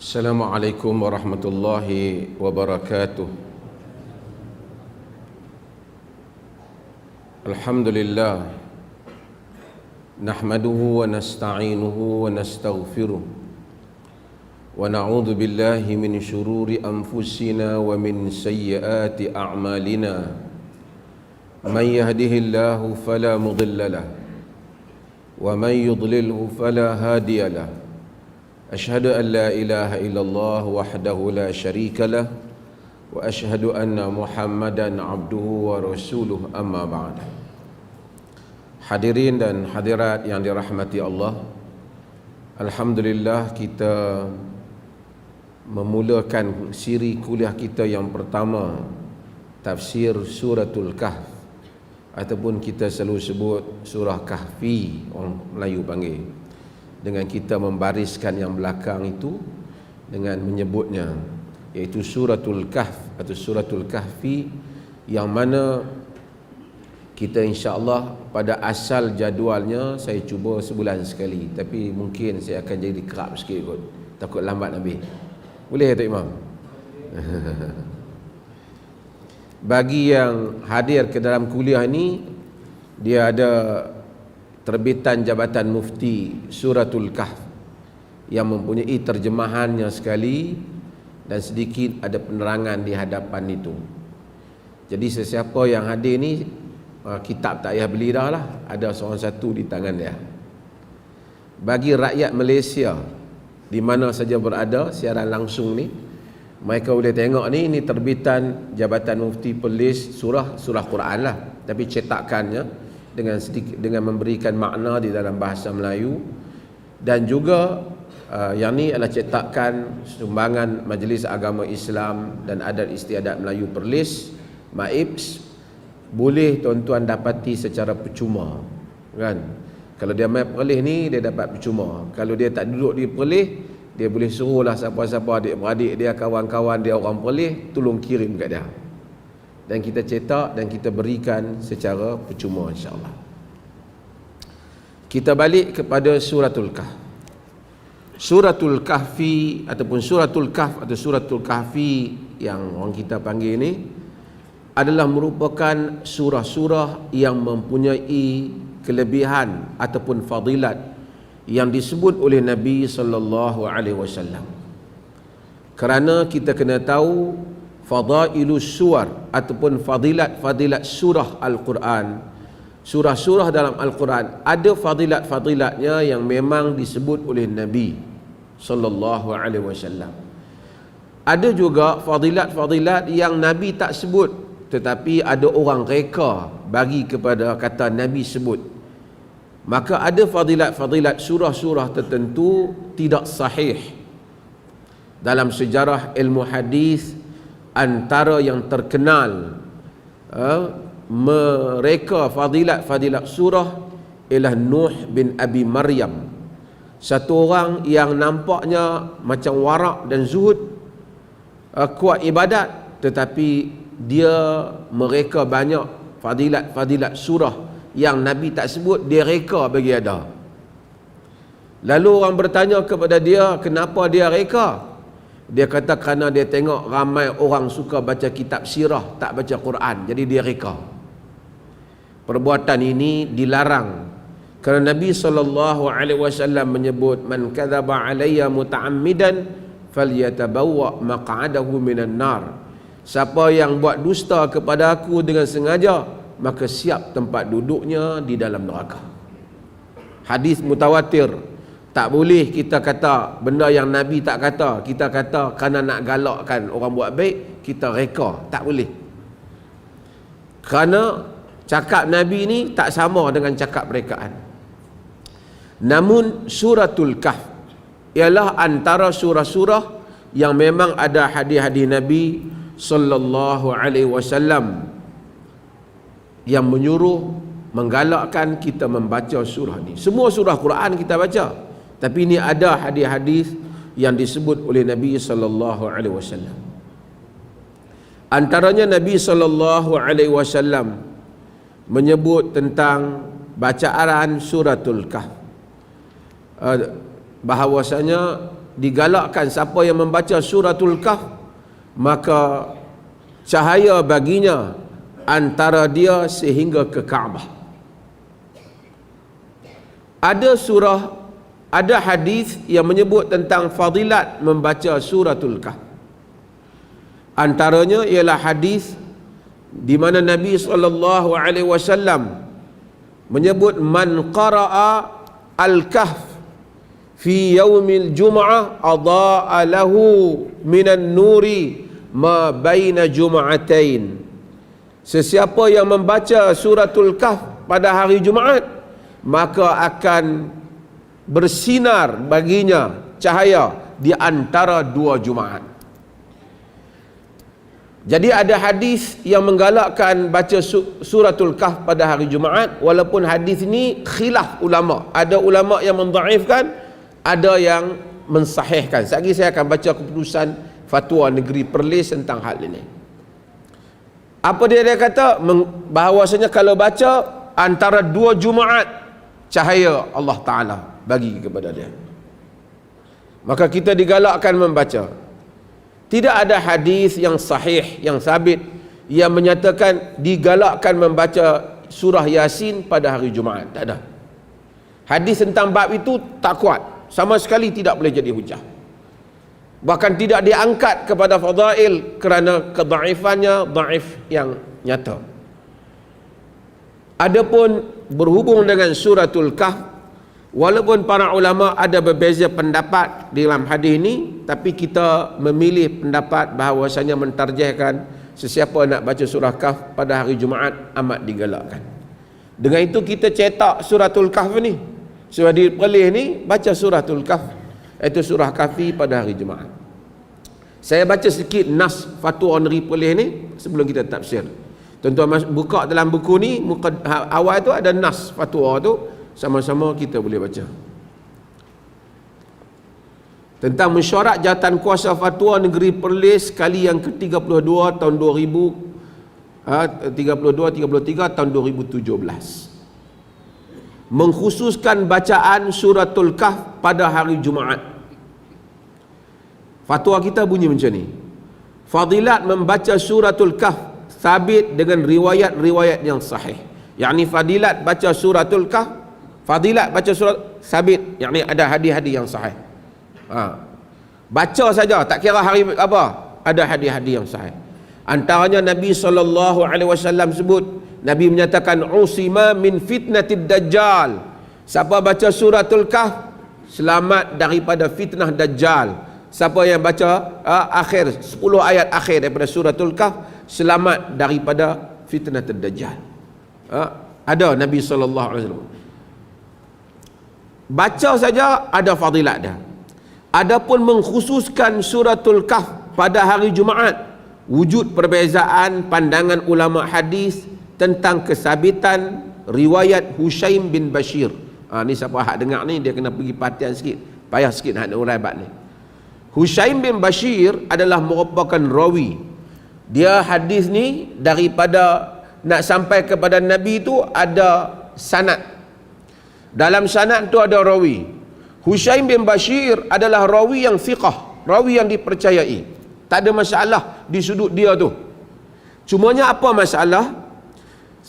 Assalamualaikum warahmatullahi wabarakatuh. Alhamdulillah, nahmaduhu wa nasta'inuhu wa nastaghfiruh wa na'udzu billahi min syururi anfusina wa min sayyiati a'malina. Man yahdihillahu fala mudilla lahu wa man yudlilhu fala hadiya lahu. Ashhadu an la ilaha illallah wahdahu la syarika lah wa ashhadu anna Muhammadan abduhu wa rasuluh, amma ba'd. Hadirin dan hadirat yang dirahmati Allah, alhamdulillah kita memulakan siri kuliah kita yang pertama, tafsir suratul Kahf, ataupun kita selalu sebut surah Kahfi, orang Melayu panggil, dengan kita membariskan yang belakang itu dengan menyebutnya, iaitu suratul Kahf atau suratul Kahfi, yang mana kita insya-Allah pada asal jadualnya saya cuba sebulan sekali, tapi mungkin saya akan jadi kerap sikit kot, takut lambat habis. Boleh tak Imam? Bagi yang hadir ke dalam kuliah ini, dia ada terbitan Jabatan Mufti Suratul Kahf yang mempunyai terjemahannya sekali dan sedikit ada penerangan di hadapan itu. Jadi sesiapa yang hadir ni, kitab tak payah beli dah lah, ada seorang satu di tangan dia. Bagi rakyat Malaysia di mana saja berada siaran langsung ni, mereka boleh tengok ni terbitan Jabatan Mufti pelis surah Quran lah, tapi cetakannya dengan memberikan makna di dalam bahasa Melayu. Dan juga yang ni adalah cetakan sumbangan Majlis Agama Islam dan Adat Istiadat Melayu Perlis, MAIPS. Boleh tuan-tuan dapati secara percuma, kan? Kalau dia main Perlis ni, dia dapat percuma. Kalau dia tak duduk di Perlis, dia boleh suruhlah siapa-siapa adik-beradik dia, kawan-kawan dia orang Perlis, tolong kirim kat dia, dan kita cetak dan kita berikan secara percuma, insya-Allah. Kita balik kepada suratul Kahf. Suratul Kahfi ataupun suratul Kahf atau suratul Kahfi yang orang kita panggil ini adalah merupakan surah-surah yang mempunyai kelebihan ataupun fadilat yang disebut oleh Nabi sallallahu alaihi wasallam. Kerana kita kena tahu fadailus suwar ataupun fadilat-fadilat surah Al-Quran. Surah-surah dalam Al-Quran ada fadilat-fadilatnya yang memang disebut oleh Nabi sallallahu alaihi wasallam. Ada juga fadilat-fadilat yang Nabi tak sebut, tetapi ada orang reka bagi kepada kata Nabi sebut. Maka ada fadilat-fadilat surah-surah tertentu tidak sahih. Dalam sejarah ilmu hadis, antara yang terkenal mereka fadilat-fadilat surah ialah Nuh bin Abi Maryam, satu orang yang nampaknya macam warak dan zuhud, kuat ibadat, tetapi dia mereka banyak fadilat-fadilat surah yang Nabi tak sebut, dia reka bagi ada. Lalu orang bertanya kepada dia, kenapa dia reka? Dia kata kerana dia tengok ramai orang suka baca kitab sirah, tak baca Quran, jadi dia reka. Perbuatan ini dilarang kerana Nabi SAW menyebut, man kadzaba alayya muta'ammidan falyatabawwa maq'adahu minan nar. Siapa yang buat dusta kepada aku dengan sengaja, maka siap tempat duduknya di dalam neraka. Hadis mutawatir. Tak boleh kita kata benda yang Nabi tak kata, kita kata kerana nak galakkan orang buat baik, kita reka. Tak boleh. Kerana cakap Nabi ni tak sama dengan cakap rekaan. Namun suratul Kahf ialah antara surah-surah yang memang ada hadis-hadis Nabi sallallahu alaihi wasallam yang menyuruh, menggalakkan kita membaca surah ni. Semua surah Quran kita baca, tapi ini ada hadis-hadis yang disebut oleh Nabi sallallahu alaihi wasallam. Antaranya Nabi sallallahu alaihi wasallam menyebut tentang bacaan suratul Kahf, bahawasanya digalakkan siapa yang membaca suratul Kahf, maka cahaya baginya antara dia sehingga ke Kaabah. Ada hadis yang menyebut tentang fadilat membaca suratul Kahf. Antaranya ialah hadis di mana Nabi SAW menyebut man qara'a al-kahf fi yaumil jum'ah adha'a lahu minan nuri ma baina jum'atain. Sesiapa yang membaca suratul Kahf pada hari Jumaat, maka akan bersinar baginya cahaya di antara dua Jumaat. Jadi ada hadis yang menggalakkan baca suratul Kahf pada hari Jumaat, walaupun hadis ini khilaf ulama. Ada ulama yang mendhaifkan, ada yang mensahihkan. Sekali saya akan baca keputusan fatwa negeri Perlis tentang hal ini. Apa dia kata? Bahawasanya kalau baca antara dua Jumaat, cahaya Allah Ta'ala bagi kepada dia. Maka kita digalakkan membaca. Tidak ada hadis yang sahih, yang sabit, yang menyatakan digalakkan membaca surah Yasin pada hari Jumaat. Tak ada. Hadis tentang bab itu tak kuat. Sama sekali tidak boleh jadi hujah. Bahkan tidak diangkat kepada fadail kerana kedaifannya daif yang nyata. Adapun berhubung dengan suratul Kahf, walaupun para ulama ada berbeza pendapat dalam hadis ini, tapi kita memilih pendapat bahawasanya mentarjihkan sesiapa nak baca surah Kahf pada hari Jumaat amat digalakkan. Dengan itu kita cetak suratul Kahf ni, surah di Perlis ni, baca suratul Kahf, iaitu surah Kahfi pada hari Jumaat. Saya baca sikit nas fatwa negeri Perlis ni sebelum kita tafsir. Tuan-tuan buka dalam buku ni, awal tu ada nas fatwa tu, sama-sama kita boleh baca. Tentang mesyuarat jawatan kuasa fatwa negeri Perlis kali yang ke-32 tahun 33 tahun 2017. Mengkhususkan bacaan suratul Kahf pada hari Jumaat. Fatwa kita bunyi macam ni. Fadilat membaca suratul Kahf sabit dengan riwayat-riwayat yang sahih. Yakni fadilat baca suratul Kahf, fadilat baca surat sabit, yakni ada hadis-hadis yang sahih. Baca saja, tak kira hari apa, ada hadis-hadis yang sahih. Antaranya Nabi SAW sebut, Nabi menyatakan usima min fitnatid dajjal. Siapa baca suratul Kahf selamat daripada fitnah dajjal. Siapa yang baca akhir 10 ayat akhir daripada suratul Kahf selamat daripada fitnah dajjal. Ada Nabi SAW. Baca saja ada fadilat dia. Adapun mengkhususkan suratul Kahf pada hari Jumaat, wujud perbezaan pandangan ulama hadis tentang kesabitan riwayat Hushaim bin Bashir. Ni siapa hak dengar ni, dia kena pergi perhatian sikit, payah sikit nak urai bab ni. Hushaim bin Bashir adalah merupakan rawi. Dia hadis ni daripada nak sampai kepada Nabi tu ada sanad. Dalam sanad tu ada rawi. Hushaim bin Bashir adalah rawi yang thiqah, rawi yang dipercayai. Tak ada masalah di sudut dia tu. Cumanya apa masalah?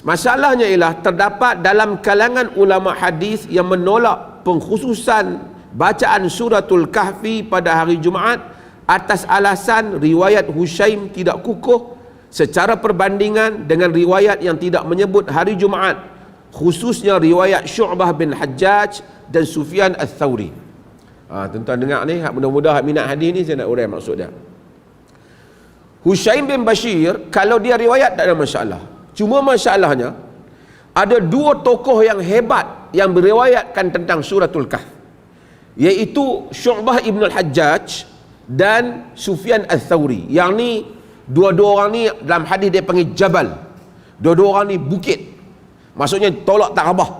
Masalahnya ialah terdapat dalam kalangan ulama hadis yang menolak pengkhususan bacaan suratul Kahfi pada hari Jumaat atas alasan riwayat Hushaim tidak kukuh secara perbandingan dengan riwayat yang tidak menyebut hari Jumaat, khususnya riwayat Syu'bah bin Hajjaj dan Sufyan Ats-Tsauri. Tuan-tuan dengar ni, mudah-mudahan minat hadis ni saya nak urai maksud dia. Hushaim bin Bashir kalau dia riwayat tak ada masalah. Cuma masalahnya ada dua tokoh yang hebat yang beriwayatkan tentang suratul Kahf, iaitu Syu'bah ibn al-Hajjaj dan Sufyan Ats-Tsauri. Yang ni dua-dua orang ni dalam hadis dia panggil jabal. Dua-dua orang ni bukit. Maksudnya tolak tak rabah.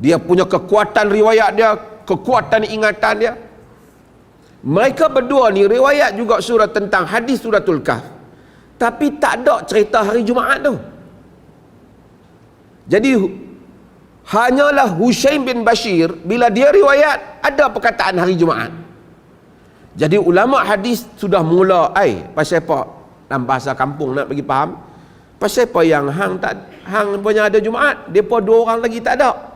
Dia punya kekuatan riwayat dia, kekuatan ingatan dia. Mereka berdua ni riwayat juga surah tentang hadis suratul Kahf, tapi tak ada cerita hari Jumaat tu. Jadi hanyalah Hushaim bin Bashir bila dia riwayat ada perkataan hari Jumaat. Jadi ulama hadis sudah mula pasal apa dalam bahasa kampung nak bagi faham, pasal apa yang hang punya ada Jumaat, depa dua orang lagi tak ada.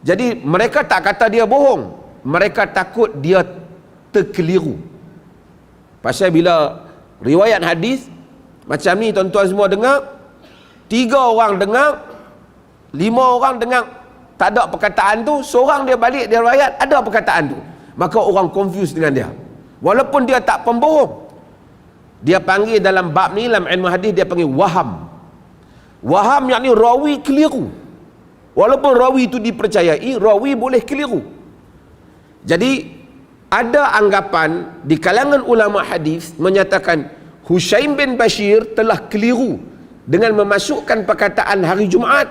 Jadi mereka tak kata dia bohong, mereka takut dia terkeliru. Pasal bila riwayat hadis macam ni tuan-tuan semua dengar, 3 orang dengar, 5 orang dengar tak ada perkataan tu, seorang dia balik dia riwayat ada perkataan tu, maka orang confuse dengan dia walaupun dia tak pembohong. Dia panggil dalam bab ni, dalam ilmu hadis dia panggil waham. Waham yakni rawi keliru. Walaupun rawi itu dipercayai, rawi boleh keliru. Jadi ada anggapan di kalangan ulama hadis menyatakan Hushaim bin Bashir telah keliru dengan memasukkan perkataan hari Jumaat,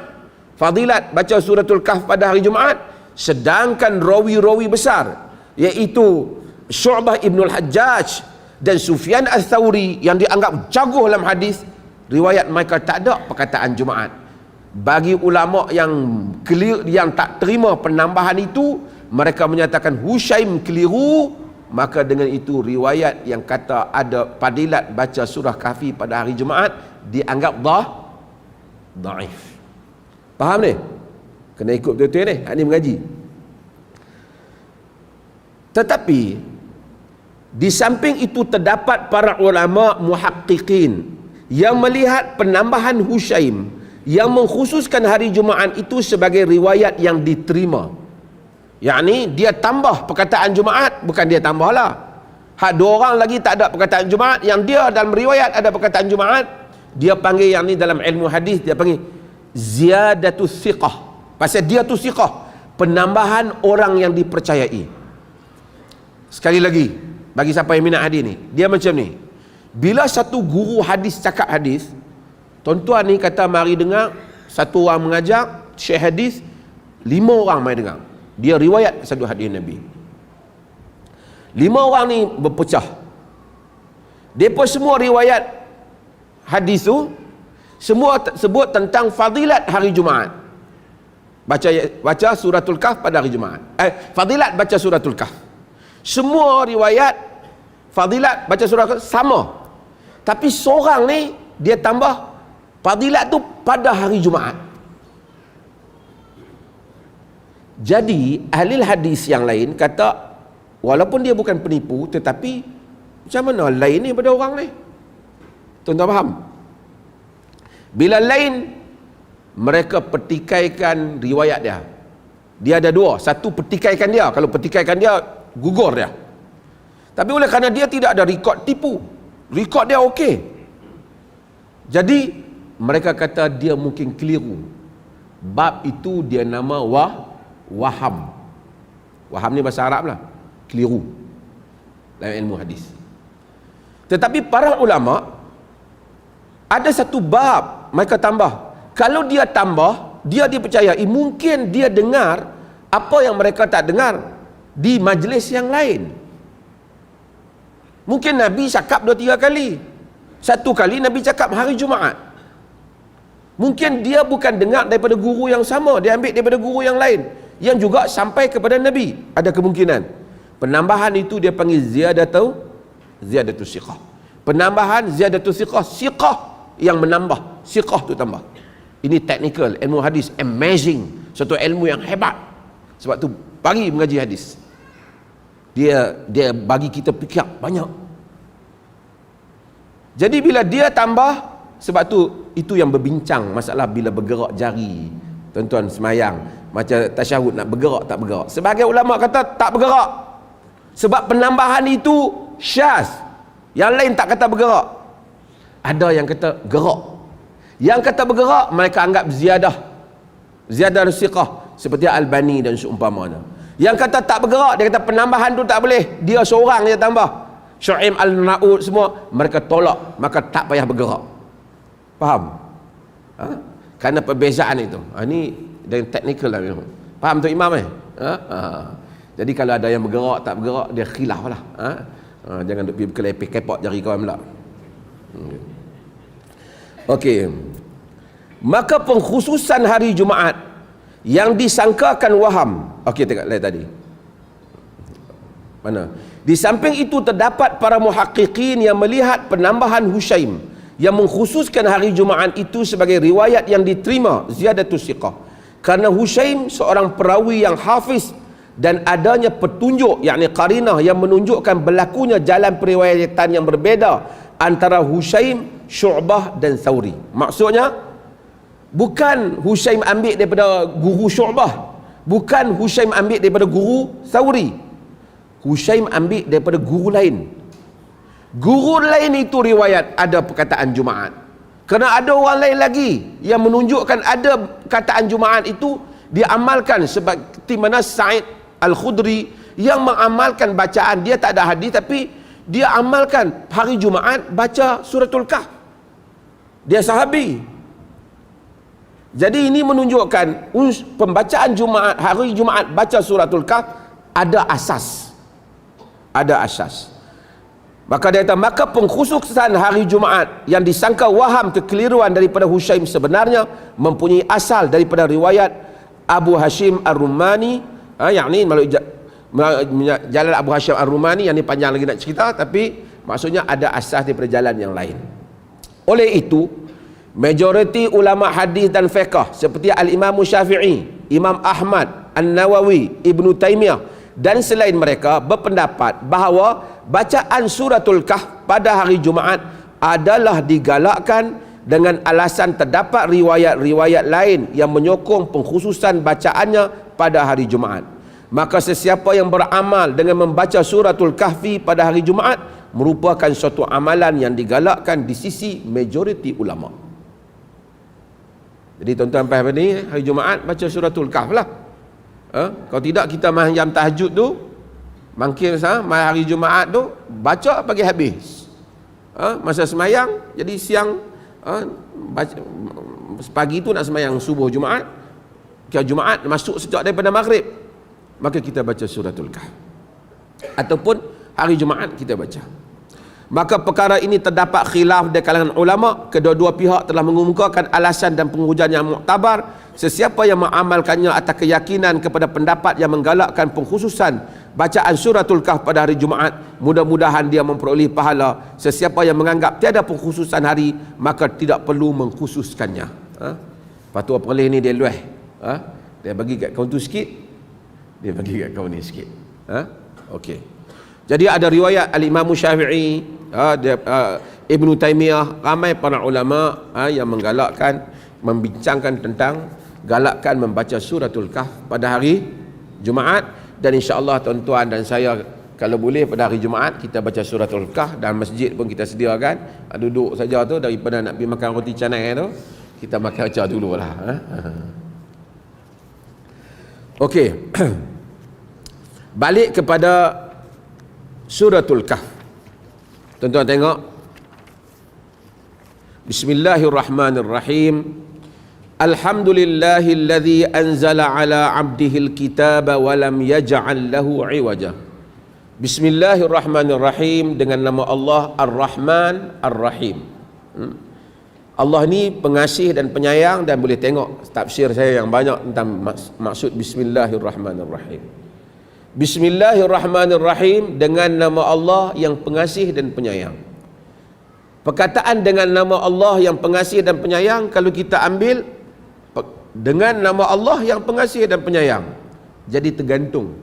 fadilat baca suratul Kahf pada hari Jumaat, sedangkan rawi-rawi besar iaitu Syu'bah ibn al-Hajjaj dan Sufyan al-Thawri yang dianggap jago dalam hadis, riwayat mereka tak ada perkataan Jumaat. Bagi ulama yang clear, yang tak terima penambahan itu, mereka menyatakan Hushaim keliru, maka dengan itu riwayat yang kata ada fadilat baca surah Kahfi pada hari Jumaat dianggap dhaif. Faham ni? Kena ikut betul-betul ni, hak ni mengaji. Tetapi di samping itu terdapat para ulama muhaqqiqin yang melihat penambahan Hushaim yang mengkhususkan hari Jumaat itu sebagai riwayat yang diterima. Yakni dia tambah perkataan Jumaat, bukan dia tambah lah. Hak 2 orang lagi tak ada perkataan Jumaat, yang dia dalam riwayat ada perkataan Jumaat, dia panggil yang ni dalam ilmu hadis dia panggil ziyadatus thiqah. Pasal dia tu thiqah, penambahan orang yang dipercayai. Sekali lagi, bagi siapa yang minat hadis ni, dia macam ni. Bila satu guru hadis cakap hadis, tuan-tuan ni kata mari dengar, satu orang mengajar syekh hadis, 5 orang mari dengar. Dia riwayat satu hadis Nabi. 5 orang ni berpecah. Depa semua riwayat hadis tu semua sebut tentang fadilat hari Jumaat. Baca suratul Kahf pada hari Jumaat. Fadilat baca suratul Kahf. Semua riwayat fadilat baca surah sama, tapi seorang ni dia tambah fadilat tu pada hari Jumaat. Jadi ahli hadis yang lain kata walaupun dia bukan penipu, tetapi macam mana lain ni pada orang ni? Tuan-tuan faham? Bila lain, mereka petikaikan riwayat dia. Dia ada 2, satu petikaikan dia, kalau petikaikan dia gugur dia. Tapi oleh kerana dia tidak ada rekod tipu, rekod dia okey, jadi mereka kata dia mungkin keliru. Bab itu dia nama waham. Waham ni bahasa Arab lah, keliru dalam ilmu hadis. Tetapi para ulama ada satu bab mereka tambah. Kalau dia tambah, dia dipercayai mungkin dia dengar apa yang mereka tak dengar di majlis yang lain. Mungkin Nabi cakap 2-3 kali. Satu kali Nabi cakap hari Jumaat. Mungkin dia bukan dengar daripada guru yang sama, dia ambil daripada guru yang lain yang juga sampai kepada Nabi. Ada kemungkinan. Penambahan itu dia panggil ziyadatu siqah. Penambahan ziyadatu siqah, siqah yang menambah, siqah tu tambah. Ini technical, ilmu hadis amazing, satu ilmu yang hebat. Sebab tu pagi mengaji hadis, dia bagi kita fikir banyak. Jadi bila dia tambah, sebab tu itu yang berbincang masalah bila bergerak jari. Tuan-tuan semayang macam tasyahud nak bergerak tak bergerak. Sebagai ulama kata tak bergerak, sebab penambahan itu syaz. Yang lain tak kata bergerak. Ada yang kata gerak. Yang kata bergerak mereka anggap ziyadah siqah, seperti Albani dan seumpamanya. Yang kata tak bergerak, dia kata penambahan tu tak boleh, dia seorang je tambah. Syu'aib al-Na'ud semua mereka tolak, maka tak payah bergerak. Faham? Kerana perbezaan itu. Ini dari teknikal lah. Faham tu Imam Jadi kalau ada yang bergerak tak bergerak, dia khilaf lah. Jangan duk pergi berkelepek kepot jari kawan pula. Okey. Maka pengkhususan hari Jumaat yang disangkakan waham. Okey, tengok lihat tadi. Mana? Di samping itu terdapat para muhaqqiqin yang melihat penambahan Hushaim yang mengkhususkan hari Jumaat itu sebagai riwayat yang diterima ziyadatus siqah. Karena Hushaim seorang perawi yang hafiz dan adanya petunjuk yakni qarinah yang menunjukkan berlakunya jalan periwayatan yang berbeza antara Hushaim, Syu'bah dan Thawri. Maksudnya bukan Hushaim ambil daripada guru Syu'bah, bukan Hushaim ambil daripada guru Thawri. Hushaim ambil daripada guru lain. Guru lain itu riwayat ada perkataan Jumaat. Kerana ada orang lain lagi yang menunjukkan ada perkataan Jumaat itu diamalkan, seperti mana Sa'id Al-Khudri yang mengamalkan bacaan, dia tak ada hadis tapi dia amalkan hari Jumaat baca suratul Kahf. Dia sahabi. Jadi ini menunjukkan pembacaan Jumaat, hari Jumaat baca suratul Kahf ada asas. Ada asas. Maka dia kata, maka pengkhususan hari Jumaat yang disangka waham kekeliruan daripada Hushaim sebenarnya mempunyai asal daripada riwayat Abu Hashim Ar-Rumani, yakni melalui jalan Abu Hashim Ar-Rumani, yang ni panjang lagi nak cerita, tapi maksudnya ada asas daripada jalan yang lain. Oleh itu, majoriti ulama hadis dan fiqh seperti Al-Imam Syafi'i, Imam Ahmad, An-Nawawi, Ibnu Taimiyah dan selain mereka berpendapat bahawa bacaan suratul Kahf pada hari Jumaat adalah digalakkan dengan alasan terdapat riwayat-riwayat lain yang menyokong pengkhususan bacaannya pada hari Jumaat. Maka sesiapa yang beramal dengan membaca suratul Kahfi pada hari Jumaat merupakan suatu amalan yang digalakkan di sisi majoriti ulama. Jadi tuan-tuan faham ni, hari Jumaat baca suratul Kahf lah. Kalau tidak kita main jam tahajud tu, mungkin hari Jumaat tu baca pagi habis. Masa semayang, jadi siang baca, pagi tu nak semayang subuh Jumaat, kalau Jumaat masuk sejak daripada maghrib, maka kita baca suratul Kahf. Ataupun hari Jumaat kita baca. Maka perkara ini terdapat khilaf di kalangan ulama. Kedua-dua pihak telah mengemukakan alasan dan penghujah yang muktabar. Sesiapa yang mengamalkannya atas keyakinan kepada pendapat yang menggalakkan pengkhususan bacaan suratul Kahf pada hari Jumaat, mudah-mudahan dia memperoleh pahala. Sesiapa yang menganggap tiada pengkhususan hari, maka tidak perlu mengkhususkannya. Patu peroleh ni dia lueh. Dia bagi kat kau tu sikit, dia bagi kat kau ni sikit. Okey. Jadi ada riwayat Al-Imam Syafi'i, Ibnu Taimiyah, ramai para ulama yang menggalakkan, membincangkan tentang galakkan membaca suratul Kahf pada hari Jumaat. Dan insya-Allah tuan-tuan dan saya, kalau boleh pada hari Jumaat kita baca suratul Kahf, dan masjid pun kita sediakan. Duduk saja tu, daripada nak pergi makan roti canai tu, kita makan baca dululah. Okey. Balik kepada suratul Kahf. Tuan-tuan tengok. Bismillahirrahmanirrahim. Alhamdulillahilladzi anzala ala 'abdihil kitaba wa lam yaj'al lahu 'iwaja. Bismillahirrahmanirrahim, dengan nama Allah Ar-Rahman Ar-Rahim. Allah ni pengasih dan penyayang, dan boleh tengok tafsir saya yang banyak tentang maksud Bismillahirrahmanirrahim. Bismillahirrahmanirrahim, dengan nama Allah yang pengasih dan penyayang. Perkataan dengan nama Allah yang pengasih dan penyayang, kalau kita ambil dengan nama Allah yang pengasih dan penyayang, jadi tergantung.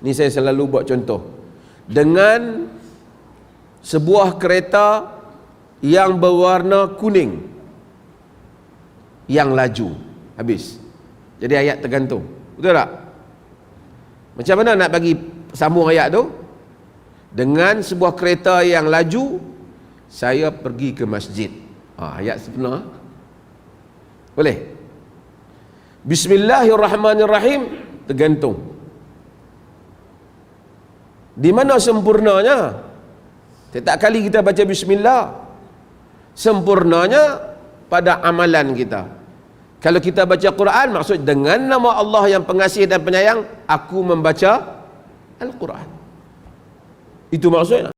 Ni saya selalu buat contoh. Dengan sebuah kereta yang berwarna kuning yang laju, habis. Jadi ayat tergantung. Betul tak? Macam mana nak bagi sambung ayat tu? Dengan sebuah kereta yang laju, saya pergi ke masjid. Ayat sebenar. Boleh? Bismillahirrahmanirrahim, tergantung. Di mana sempurnanya? Setiap kali kita baca bismillah, sempurnanya pada amalan kita. Kalau kita baca Quran, maksud dengan nama Allah yang pengasih dan penyayang, aku membaca Al-Quran. Itu maksudnya.